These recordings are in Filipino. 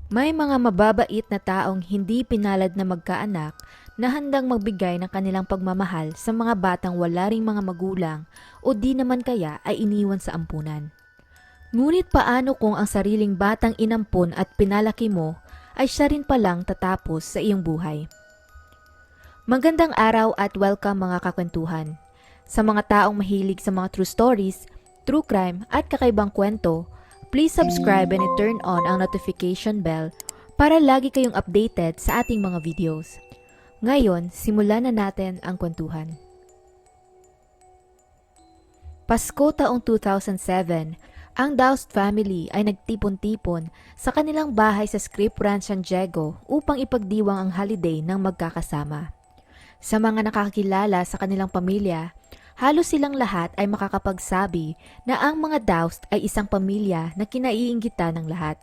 May mga mababait na taong hindi pinalad na magkaanak na handang magbigay ng kanilang pagmamahal sa mga batang wala ring mga magulang o di naman kaya ay iniwan sa ampunan. Ngunit paano kung ang sariling batang inampon at pinalaki mo ay siya rin palang tatapos sa iyong buhay? Magandang araw at welcome mga kakwentuhan. Sa mga taong mahilig sa mga true stories, true crime at kakaibang kwento, please subscribe and turn on ang notification bell para lagi kayong updated sa ating mga videos. Ngayon, simulan na natin ang kwentuhan. Pasko taong 2007, ang Daust family ay nagtipon-tipon sa kanilang bahay sa Script Ranch San Diego upang ipagdiwang ang holiday ng magkakasama. Sa mga nakakilala sa kanilang pamilya, halos silang lahat ay makakapagsabi na ang mga Daust ay isang pamilya na kinaiinggitan ng lahat.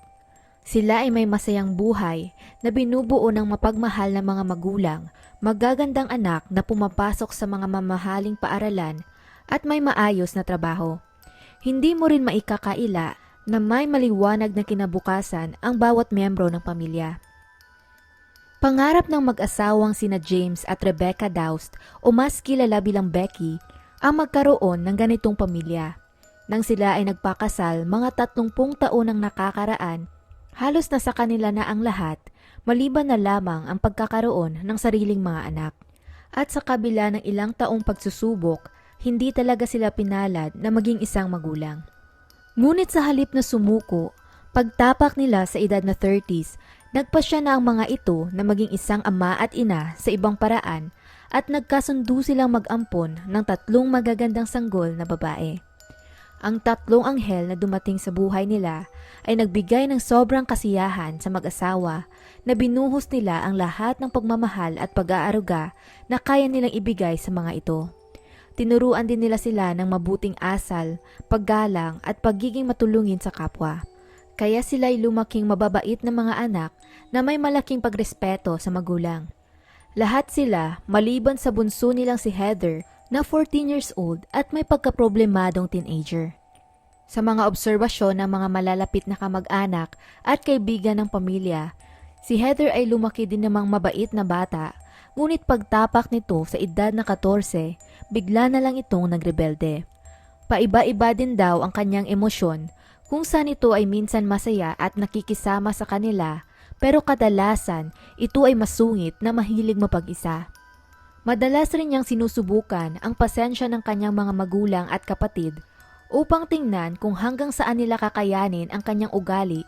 Sila ay may masayang buhay na binubuo ng mapagmahal na mga magulang, magagandang anak na pumapasok sa mga mamahaling paaralan at may maayos na trabaho. Hindi mo rin maikakaila na may maliwanag na kinabukasan ang bawat miyembro ng pamilya. Pangarap ng mag-asawang sina James at Rebecca Daust o mas kilala bilang Becky ang magkaroon ng ganitong pamilya. Nang sila ay nagpakasal mga 30 taon ang nakakaraan, halos nasa kanila na ang lahat, maliban na lamang ang pagkakaroon ng sariling mga anak. At sa kabila ng ilang taong pagsusubok, hindi talaga sila pinalad na maging isang magulang. Ngunit sa halip na sumuko, pagtapak nila sa edad na 30s, nagpasya na ang mga ito na maging isang ama at ina sa ibang paraan at nagkasundo silang mag-ampon ng 3 magagandang sanggol na babae. Ang 3 anghel na dumating sa buhay nila ay nagbigay ng sobrang kasiyahan sa mag-asawa na binuhos nila ang lahat ng pagmamahal at pag-aaruga na kaya nilang ibigay sa mga ito. Tinuruan din nila sila ng mabuting asal, paggalang at pagiging matulungin sa kapwa. Kaya sila ay lumaking mababait na mga anak na may malaking pagrespeto sa magulang. Lahat sila, maliban sa bunso nilang si Heather na 14 years old at may pagkaproblemadong teenager. Sa mga obserbasyon ng mga malalapit na kamag-anak at kaibigan ng pamilya, si Heather ay lumaki din namang mabait na bata, ngunit pagtapak nito sa edad na 14, bigla na lang itong nagrebelde. Paiba-iba din daw ang kanyang emosyon, kung saan ito ay minsan masaya at nakikisama sa kanila, pero kadalasan ito ay masungit na mahilig mapag-isa. Madalas rin niyang sinusubukan ang pasensya ng kanyang mga magulang at kapatid upang tingnan kung hanggang saan nila kakayanin ang kanyang ugali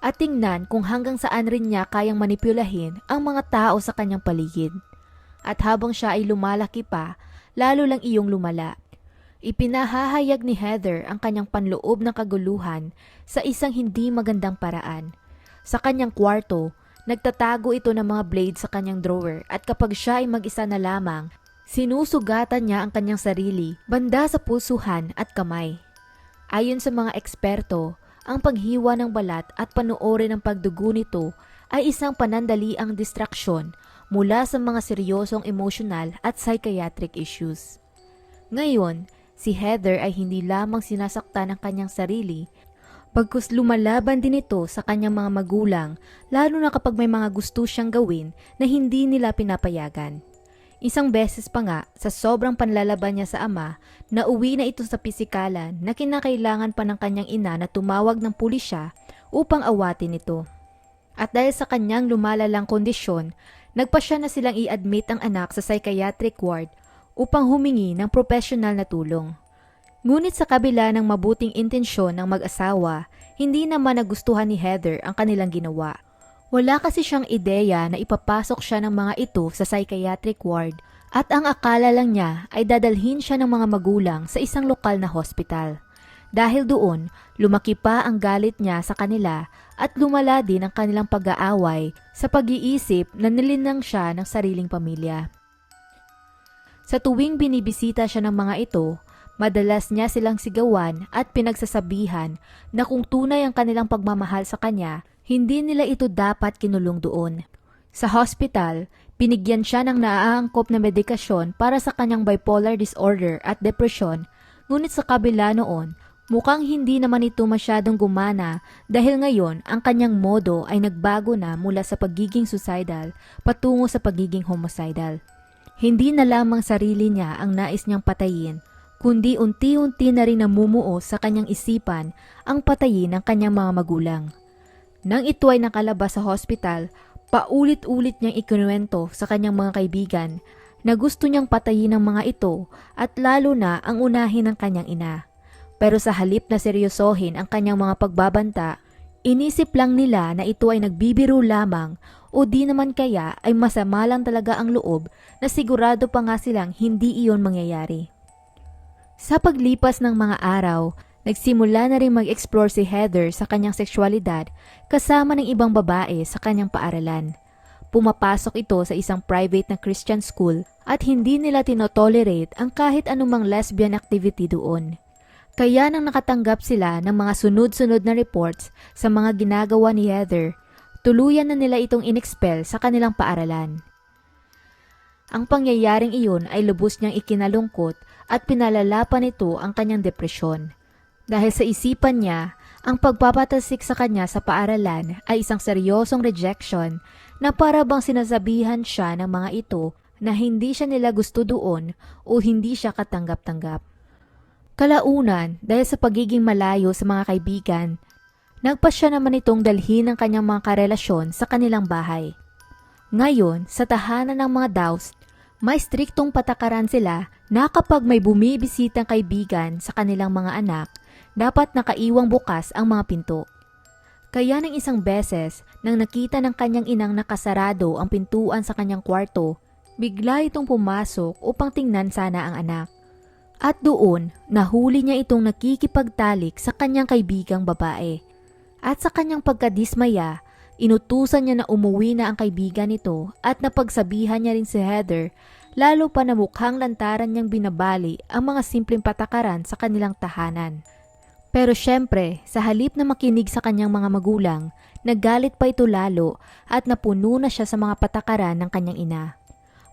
at tingnan kung hanggang saan rin niya kayang manipulahin ang mga tao sa kanyang paligid. At habang siya ay lumalaki pa, lalo lang iyong lumala. Ipinahahayag ni Heather ang kanyang panloob ng kaguluhan sa isang hindi magandang paraan. Sa kanyang kwarto, nagtatago ito ng mga blade sa kanyang drawer at kapag siya ay mag-isa na lamang, sinusugatan niya ang kanyang sarili banda sa pusuhan at kamay. Ayon sa mga eksperto, ang paghiwa ng balat at panoorin ng pagdugo nito ay isang panandaliang distraksyon mula sa mga seryosong emosyonal at psychiatric issues. Ngayon, si Heather ay hindi lamang sinasaktan ng kanyang sarili, bagkus lumalaban din ito sa kanyang mga magulang, lalo na kapag may mga gusto siyang gawin na hindi nila pinapayagan. Isang beses pa nga, sa sobrang panlalaban niya sa ama, nauwi na ito sa pisikalan na kinakailangan pa ng kanyang ina na tumawag ng pulisya upang awatin ito. At dahil sa kanyang lumalalang kondisyon, nagpasya na silang i-admit ang anak sa psychiatric ward upang humingi ng professional na tulong. Ngunit sa kabila ng mabuting intensyon ng mag-asawa, hindi naman nagustuhan ni Heather ang kanilang ginawa. Wala kasi siyang ideya na ipapasok siya ng mga ito sa psychiatric ward at ang akala lang niya ay dadalhin siya ng mga magulang sa isang lokal na hospital. Dahil doon, lumaki pa ang galit niya sa kanila at lumala din ang kanilang pag-aaway sa pag-iisip na nilinang siya ng sariling pamilya. Sa tuwing binibisita siya ng mga ito, madalas niya silang sigawan at pinagsasabihan na kung tunay ang kanilang pagmamahal sa kanya, hindi nila ito dapat kinulong doon. Sa hospital, binigyan siya ng naaangkop na medikasyon para sa kanyang bipolar disorder at depresyon, ngunit sa kabila noon, Mukhang hindi naman ito masyadong gumana dahil ngayon ang kanyang modo ay nagbago na mula sa pagiging suicidal patungo sa pagiging homicidal. Hindi na lamang sarili niya ang nais niyang patayin, kundi unti-unti na rin namumuo sa kanyang isipan ang patayin ng kanyang mga magulang. Nang ito ay nakalabas sa hospital, paulit-ulit niyang ikinuwento sa kanyang mga kaibigan na gusto niyang patayin ang mga ito at lalo na ang unahin ng kanyang ina. Pero sa halip na seryosohin ang kanyang mga pagbabanta, inisip lang nila na ito ay nagbibiro lamang o di naman kaya ay masama lang talaga ang loob na sigurado pa nga silang hindi iyon mangyayari. Sa paglipas ng mga araw, nagsimula na rin mag-explore si Heather sa kanyang sexualidad kasama ng ibang babae sa kanyang paaralan. Pumapasok ito sa isang private na Christian school at hindi nila tinotolerate ang kahit anumang lesbian activity doon. Kaya nang nakatanggap sila ng mga sunod-sunod na reports sa mga ginagawa ni Heather, tuluyan na nila itong inexpel sa kanilang paaralan. Ang pangyayaring iyon ay lubos niyang ikinalungkot at pinalala pa nito ang kanyang depresyon. Dahil sa isipan niya, ang pagpapatasik sa kanya sa paaralan ay isang seryosong rejection na para bang sinasabihan siya ng mga ito na hindi siya nila gusto doon o hindi siya katanggap-tanggap. Kalaunan, dahil sa pagiging malayo sa mga kaibigan, nagpasya naman itong dalhin ang kanyang mga karelasyon sa kanilang bahay. Ngayon, sa tahanan ng mga Daust, may striktong patakaran sila na kapag may bumibisitang kaibigan sa kanilang mga anak, dapat nakaiwang bukas ang mga pinto. Kaya ng isang beses, nang nakita ng kanyang inang nakasarado ang pintuan sa kanyang kwarto, bigla itong pumasok upang tingnan sana ang anak. At doon, nahuli niya itong nakikipagtalik sa kanyang kaibigang babae. At sa kanyang pagkadismaya, inutusan niya na umuwi na ang kaibigan nito at napagsabihan niya rin si Heather, lalo pa na mukhang lantaran niyang binabali ang mga simpleng patakaran sa kanilang tahanan. Pero syempre, sa halip na makinig sa kanyang mga magulang, naggalit pa ito lalo at napuno na siya sa mga patakaran ng kanyang ina.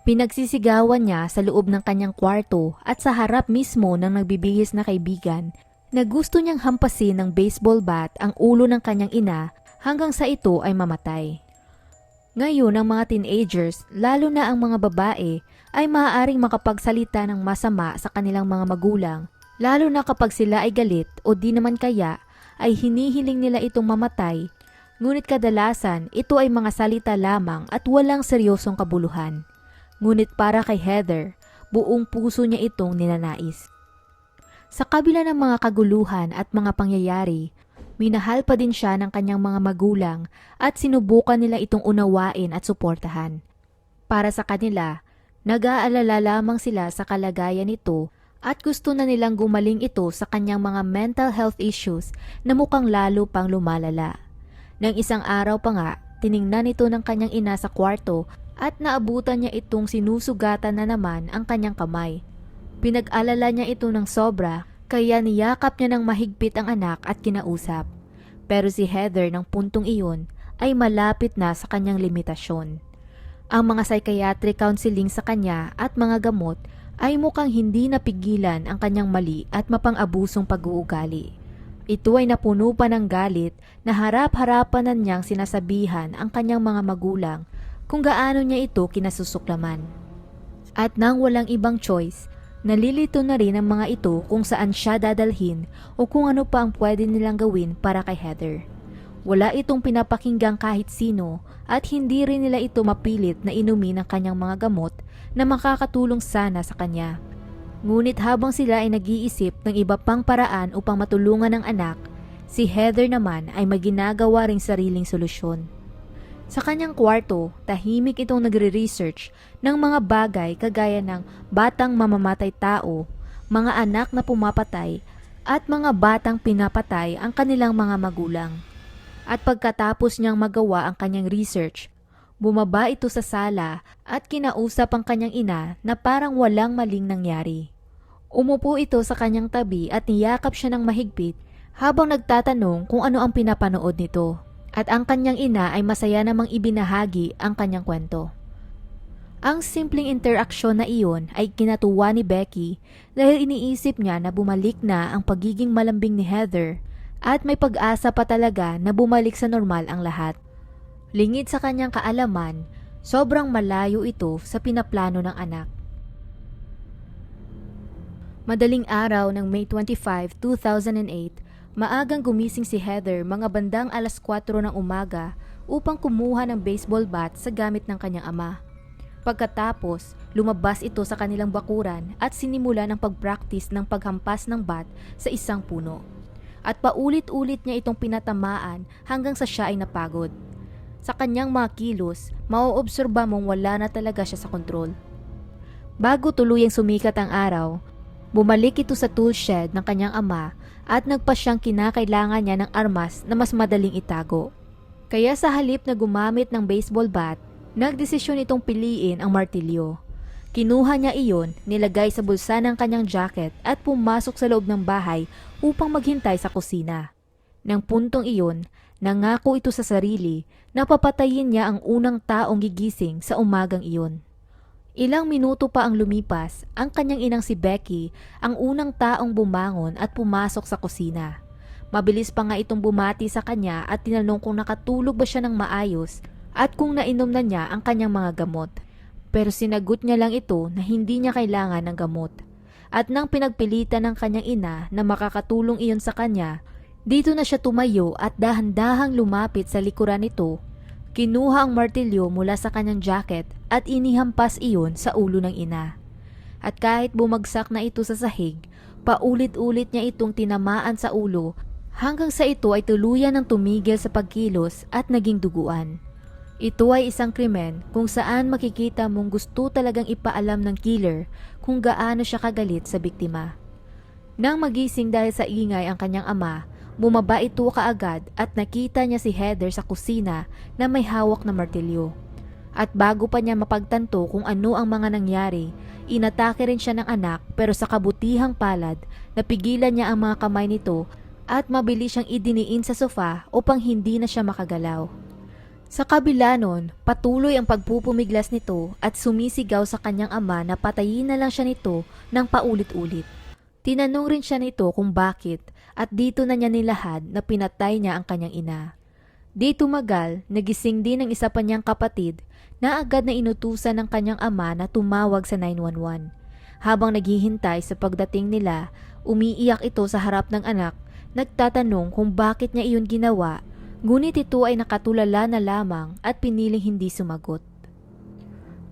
Pinagsisigawan niya sa loob ng kanyang kwarto at sa harap mismo ng nagbibihis na kaibigan na gusto niyang hampasin ng baseball bat ang ulo ng kanyang ina hanggang sa ito ay mamatay. Ngayon ang mga teenagers, lalo na ang mga babae, ay maaaring makapagsalita ng masama sa kanilang mga magulang, lalo na kapag sila ay galit o di naman kaya ay hinihiling nila itong mamatay, ngunit kadalasan ito ay mga salita lamang at walang seryosong kabuluhan. Ngunit para kay Heather, buong puso niya itong ninanais. Sa kabila ng mga kaguluhan at mga pangyayari, minahal pa din siya ng kanyang mga magulang at sinubukan nila itong unawain at suportahan. Para sa kanila, nag-aalala lamang sila sa kalagayan nito at gusto na nilang gumaling ito sa kanyang mga mental health issues na mukhang lalo pang lumalala. Nang isang araw pa nga, tiningnan ito ng kanyang ina sa kwarto at naabutan niya itong sinusugatan na naman ang kanyang kamay. Pinag-alala niya ito ng sobra, kaya niyakap niya ng mahigpit ang anak at kinausap. Pero si Heather ng puntong iyon ay malapit na sa kanyang limitasyon. Ang mga psychiatric counseling sa kanya at mga gamot ay mukhang hindi napigilan ang kanyang mali at mapang-abusong pag-uugali. Ito ay napuno pa ng galit na harap-harapan na niyang sinasabihan ang kanyang mga magulang kung gaano niya ito kinasusuklaman. At nang walang ibang choice, nalilito na rin ang mga ito kung saan siya dadalhin o kung ano pa ang pwede nilang gawin para kay Heather. Wala itong pinapakinggang kahit sino at hindi rin nila ito mapilit na inumin ang kanyang mga gamot na makakatulong sana sa kanya. Ngunit habang sila ay nag-iisip ng iba pang paraan upang matulungan ang anak, si Heather naman ay may ginagawa ring sariling solusyon. Sa kanyang kwarto, tahimik itong nagre-research ng mga bagay kagaya ng batang mamamatay tao, mga anak na pumapatay, at mga batang pinapatay ang kanilang mga magulang. At pagkatapos niyang magawa ang kanyang research, bumaba ito sa sala at kinausap ang kanyang ina na parang walang maling nangyari. Umupo ito sa kanyang tabi at niyakap siya ng mahigpit habang nagtatanong kung ano ang pinapanood nito. At ang kanyang ina ay masaya namang ibinahagi ang kanyang kwento. Ang simpleng interaksyon na iyon ay kinatuwa ni Becky dahil iniisip niya na bumalik na ang pagiging malambing ni Heather at may pag-asa pa talaga na bumalik sa normal ang lahat. Lingid sa kanyang kaalaman, sobrang malayo ito sa pinaplano ng anak. Madaling araw ng May 25, 2008, maagang gumising si Heather mga bandang alas 4 ng umaga upang kumuha ng baseball bat sa gamit ng kanyang ama. Pagkatapos, lumabas ito sa kanilang bakuran at sinimula ng pag-practice ng paghampas ng bat sa isang puno. At paulit-ulit niya itong pinatamaan hanggang sa siya ay napagod. Sa kanyang mga kilos, mauobserba mong wala na talaga siya sa kontrol. Bago tuluyang sumikat ang araw, bumalik ito sa tool shed ng kanyang ama at nagpa siyang kinakailangan niya ng armas na mas madaling itago. Kaya sa halip na gumamit ng baseball bat, nagdesisyon itong piliin ang martilyo. Kinuha niya iyon, nilagay sa bulsa ng kanyang jacket at pumasok sa loob ng bahay upang maghintay sa kusina. Nang puntong iyon, nangako ito sa sarili na papatayin niya ang unang taong gigising sa umagang iyon. Ilang minuto pa ang lumipas, ang kanyang inang si Becky ang unang taong bumangon at pumasok sa kusina. Mabilis pa nga itong bumati sa kanya at tinanong kung nakatulog ba siya ng maayos at kung nainom na niya ang kanyang mga gamot. Pero sinagot niya lang ito na hindi niya kailangan ng gamot. At nang pinagpilitan ng kanyang ina na makakatulong iyon sa kanya, dito na siya tumayo at dahan-dahang lumapit sa likuran nito. Kinuha ang martilyo mula sa kanyang jacket at inihampas iyon sa ulo ng ina. At kahit bumagsak na ito sa sahig, paulit-ulit niya itong tinamaan sa ulo hanggang sa ito ay tuluyan ng tumigil sa pagkilos at naging duguan. Ito ay isang krimen kung saan makikita mong gusto talagang ipaalam ng killer kung gaano siya kagalit sa biktima. Nang magising dahil sa ingay ang kanyang ama, bumaba ito kaagad at nakita niya si Heather sa kusina na may hawak na martilyo. At bago pa niya mapagtanto kung ano ang mga nangyari, inatake rin siya ng anak pero sa kabutihang palad, napigilan niya ang mga kamay nito at mabilis siyang idiniin sa sofa upang hindi na siya makagalaw. Sa kabila nun, patuloy ang pagpupumiglas nito at sumisigaw sa kanyang ama na patayin na lang siya nito ng paulit-ulit. Tinanong rin siya nito kung bakit at dito na niya nilahad na pinatay niya ang kanyang ina. Di tumagal, nagising din ang isa pa niyang kapatid na agad na inutusan ng kanyang ama na tumawag sa 911. Habang naghihintay sa pagdating nila, umiiyak ito sa harap ng anak, nagtatanong kung bakit niya iyon ginawa. Ngunit ito ay nakatulala na lamang at piniling hindi sumagot.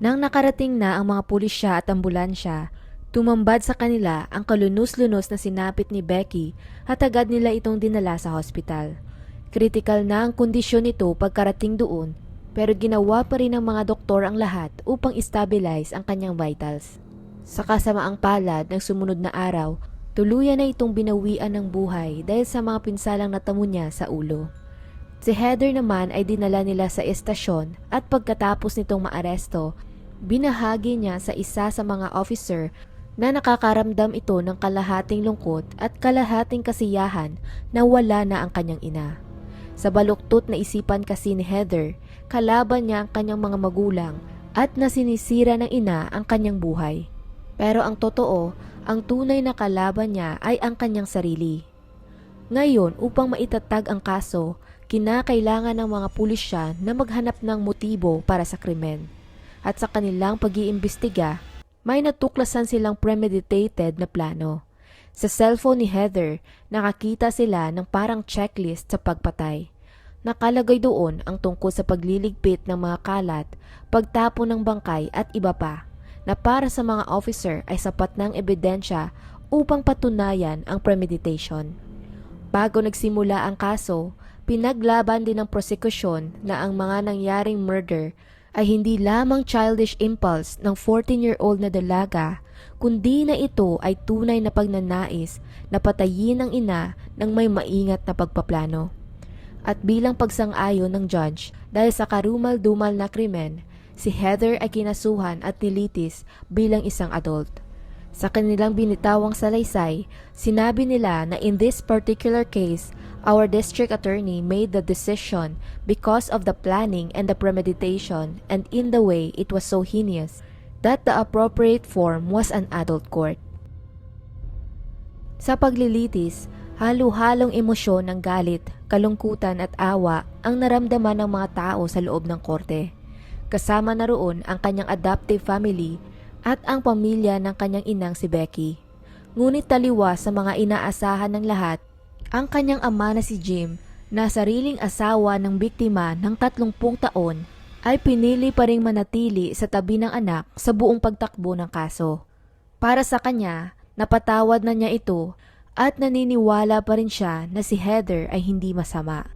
Nang nakarating na ang mga pulisya at ambulansya, tumambad sa kanila ang kalunos-lunos na sinapit ni Becky at agad nila itong dinala sa hospital. Critical na ang kondisyon nito pagkarating doon, pero ginawa pa rin ng mga doktor ang lahat upang stabilize ang kanyang vitals. Sa kasamaang palad ng sumunod na araw, tuluyan na itong binawian ng buhay dahil sa mga pinsalang natamo niya sa ulo. Si Heather naman ay dinala nila sa estasyon at pagkatapos nitong maaresto, binahagi niya sa isa sa mga officer na nakakaramdam ito ng kalahating lungkot at kalahating kasiyahan na wala na ang kanyang ina. Sa baluktot na isipan kasi ni Heather, kalaban niya ang kanyang mga magulang at nasinisira ng ina ang kanyang buhay. Pero ang totoo, ang tunay na kalaban niya ay ang kanyang sarili. Ngayon, upang maitatag ang kaso, kinakailangan ng mga pulisya na maghanap ng motibo para sa krimen. At sa kanilang pag-iimbestiga, may natuklasan silang premeditated na plano. Sa cellphone ni Heather, nakakita sila ng parang checklist sa pagpatay. Nakalagay doon ang tungkol sa pagliligpit ng mga kalat, pagtapon ng bangkay at iba pa, na para sa mga officer ay sapat ng ebidensya upang patunayan ang premeditation. Bago nagsimula ang kaso, pinaglaban din ng prosekusyon na ang mga nangyaring murder ay hindi lamang childish impulse ng 14-year-old na dalaga, kundi na ito ay tunay na pagnanais na patayin ang ina ng may maingat na pagpaplano. At bilang pagsang-ayon ng judge dahil sa karumal-dumal na krimen, si Heather ay kinasuhan at nilitis bilang isang adult. Sa kanilang binitawang salaysay, sinabi nila na in this particular case, Our district attorney made the decision because of the planning and the premeditation, and in the way it was so heinous that the appropriate form was an adult court. Sa paglilitis, halo-halong emosyon ng galit, kalungkutan at awa ang naramdaman ng mga tao sa loob ng korte. Kasama na roon ang kanyang adoptive family at ang pamilya ng kanyang inang si Becky. Ngunit taliwas sa mga inaasahan ng lahat, ang kanyang ama na si Jim, na sariling asawa ng biktima ng 30 taon, ay pinili pa ring manatili sa tabi ng anak sa buong pagtakbo ng kaso. Para sa kanya, napatawad na niya ito at naniniwala pa rin siya na si Heather ay hindi masama.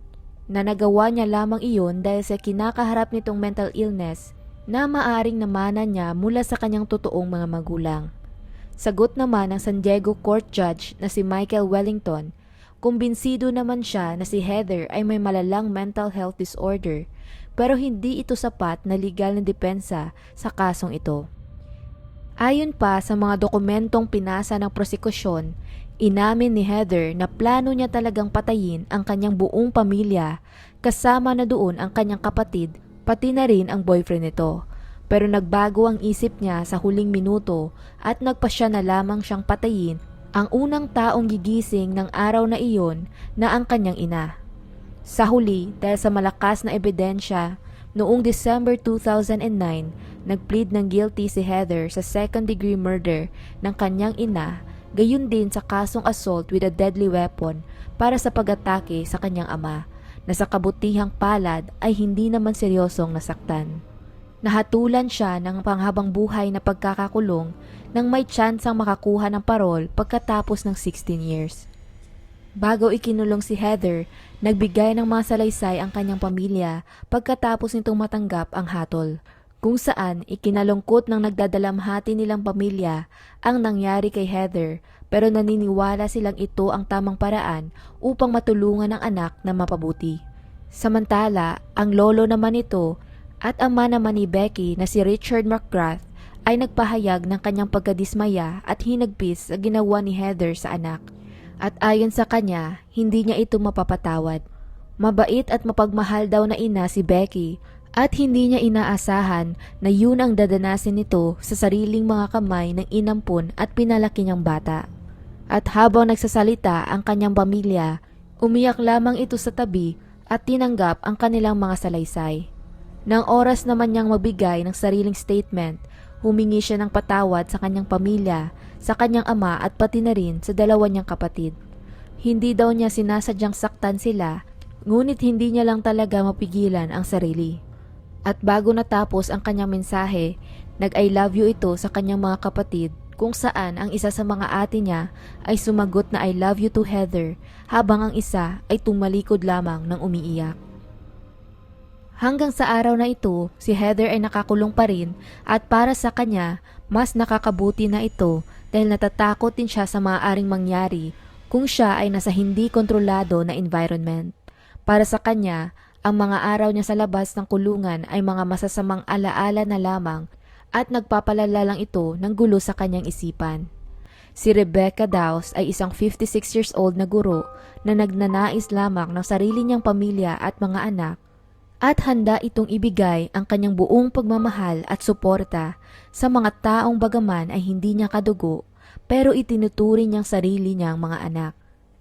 Na nagawa niya lamang iyon dahil sa kinakaharap nitong mental illness na maaring namanan niya mula sa kanyang totoong mga magulang. Sagot naman ng San Diego Court Judge na si Michael Wellington, kumbinsido naman siya na si Heather ay may malalang mental health disorder pero hindi ito sapat na legal na depensa sa kasong ito. Ayon pa sa mga dokumentong pinasa ng prosekusyon, inamin ni Heather na plano niya talagang patayin ang kanyang buong pamilya, kasama na doon ang kanyang kapatid pati na rin ang boyfriend nito. Pero nagbago ang isip niya sa huling minuto at nagpasya na lamang siyang patayin ang unang taong gigising ng araw na iyon na ang kanyang ina. Sa huli, dahil sa malakas na ebidensya, noong December 2009, nagplead ng guilty si Heather sa second-degree murder ng kanyang ina, gayon din sa kasong assault with a deadly weapon para sa pag-atake sa kanyang ama, na sa kabutihang palad ay hindi naman seryosong nasaktan. Nahatulan siya ng panghabang buhay na pagkakakulong nang may tsansang makakuha ng parol pagkatapos ng 16 years. Bago ikinulong si Heather, nagbigay ng mga salaysay ang kanyang pamilya pagkatapos nitong matanggap ang hatol, kung saan ikinalungkot ng nagdadalamhati nilang pamilya ang nangyari kay Heather, pero naniniwala silang ito ang tamang paraan upang matulungan ang anak na mapabuti. Samantala, ang lolo naman ito at ama naman ni Becky na si Richard McGrath ay nagpahayag ng kanyang pagkadismaya at hinagpis sa ginawa ni Heather sa anak. At ayon sa kanya, hindi niya ito mapapatawad. Mabait at mapagmahal daw na ina si Becky at hindi niya inaasahan na yun ang dadanasin nito sa sariling mga kamay ng inampun at pinalaki niyang bata. At habang nagsasalita ang kanyang pamilya, umiyak lamang ito sa tabi at tinanggap ang kanilang mga salaysay. Nang oras naman niyang magbigay ng sariling statement, humingi siya ng patawad sa kanyang pamilya, sa kanyang ama at pati na rin sa dalawa niyang kapatid. Hindi daw niya sinasadyang saktan sila, ngunit hindi niya lang talaga mapigilan ang sarili. At bago natapos ang kanyang mensahe, nag-I love you ito sa kanyang mga kapatid, kung saan ang isa sa mga ate niya ay sumagot na I love you to Heather, habang ang isa ay tumalikod lamang ng umiiyak. Hanggang sa araw na ito, si Heather ay nakakulong pa rin at para sa kanya, mas nakakabuti na ito dahil natatakot din siya sa maaaring mangyari kung siya ay nasa hindi kontrolado na environment. Para sa kanya, ang mga araw niya sa labas ng kulungan ay mga masasamang alaala na lamang at nagpapalala lang ito ng gulo sa kanyang isipan. Si Rebecca Daus ay isang 56 years old na guro na nagnanais lamang ng sarili niyang pamilya at mga anak, at handa itong ibigay ang kanyang buong pagmamahal at suporta sa mga taong bagaman ay hindi niya kadugo pero itinuturing niyang sarili niyang mga anak.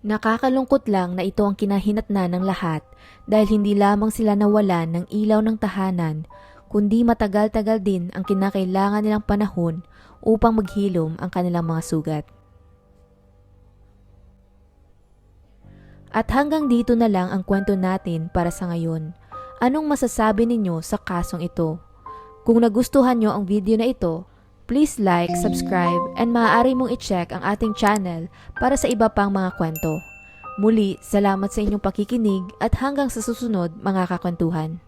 Nakakalungkot lang na ito ang kinahinatnan ng lahat dahil hindi lamang sila nawalan ng ilaw ng tahanan kundi matagal-tagal din ang kinakailangan nilang panahon upang maghilom ang kanilang mga sugat. At hanggang dito na lang ang kwento natin para sa ngayon. Anong masasabi ninyo sa kasong ito? Kung nagustuhan nyo ang video na ito, please like, subscribe, and maaari mong i-check ang ating channel para sa iba pang mga kwento. Muli, salamat sa inyong pakikinig at hanggang sa susunod mga kakwentuhan.